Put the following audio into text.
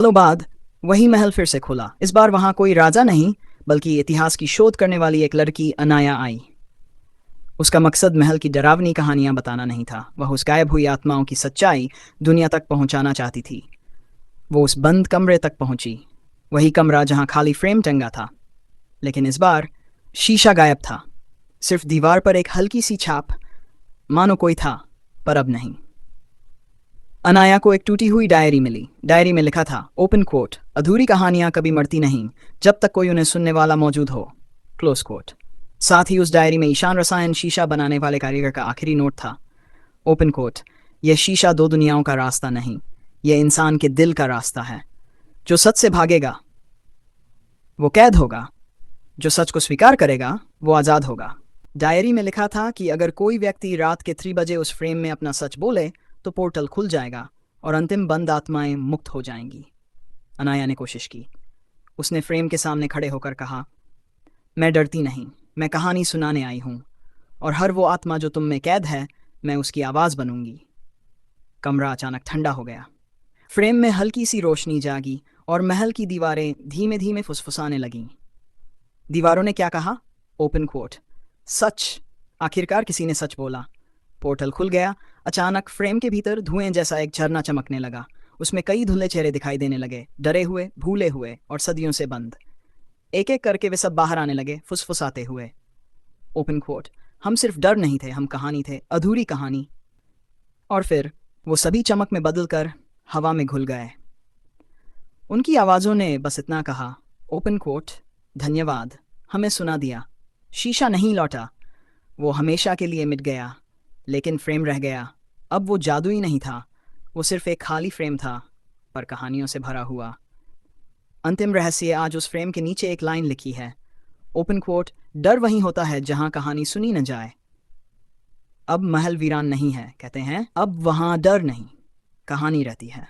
सालों बाद वही महल फिर से खुला। इस बार वहां कोई राजा नहीं, बल्कि इतिहास की शोध करने वाली एक लड़की अनाया आई। उसका मकसद महल की डरावनी कहानियां बताना नहीं था, वह उस गायब हुई आत्माओं की सच्चाई दुनिया तक पहुंचाना चाहती थी। वो उस बंद कमरे तक पहुंची, वही कमरा जहां खाली फ्रेम टंगा था, लेकिन इस बार शीशा गायब था। सिर्फ दीवार पर एक हल्की सी छाप, मानो कोई था, पर अब नहीं। अनाया को एक टूटी हुई डायरी मिली। डायरी में लिखा था, ओपन कोट, अधूरी कहानियां कभी मरती नहीं जब तक कोई उन्हें सुनने वाला मौजूद हो, क्लोज कोट। साथ ही उस डायरी में ईशान रसायन शीशा बनाने वाले कारीगर का आखिरी नोट था, ओपन कोट, यह शीशा दो दुनियाओं का रास्ता नहीं, यह इंसान के दिल का रास्ता है। जो सच से भागेगा वो कैद होगा, जो सच को स्वीकार करेगा वो आज़ाद होगा। डायरी में लिखा था कि अगर कोई व्यक्ति रात के 3 बजे उस फ्रेम में अपना सच बोले तो पोर्टल खुल जाएगा और अंतिम बंद आत्माएं मुक्त हो जाएंगी। अनाया ने कोशिश की। उसने फ्रेम के सामने खड़े होकर कहा, मैं डरती नहीं, मैं कहानी सुनाने आई हूं, और हर वो आत्मा जो तुम में कैद है, मैं उसकी आवाज़ बनूंगी। कमरा अचानक ठंडा हो गया। फ्रेम में हल्की सी रोशनी जागी और महल की दीवारें धीमे धीमे फुसफुसाने लगीं। दीवारों ने क्या कहा? ओपन कोट, सच। आखिरकार किसी ने सच बोला। पोर्टल खुल गया। अचानक फ्रेम के भीतर धुएं जैसा एक झरना चमकने लगा। उसमें कई धुंधले चेहरे दिखाई देने लगे, डरे हुए, भूले हुए और सदियों से बंद। एक एक करके वे सब बाहर आने लगे, फुसफुसाते हुए। ओपन कोट, हम सिर्फ डर नहीं थे, हम कहानी थे, अधूरी कहानी। और फिर वो सभी चमक में बदलकर हवा में घुल गए। उनकी आवाज़ों ने बस इतना कहा, ओपन कोट, धन्यवाद, हमें सुना दिया। शीशा नहीं लौटा, वो हमेशा के लिए मिट गया, लेकिन फ्रेम रह गया। अब वो जादुई नहीं था, वो सिर्फ एक खाली फ्रेम था, पर कहानियों से भरा हुआ। अंतिम रहस्य आज उस फ्रेम के नीचे एक लाइन लिखी है, ओपन कोट, डर वहीं होता है जहां कहानी सुनी न जाए। अब महल वीरान नहीं है, कहते हैं, अब वहां डर नहीं, कहानी रहती है।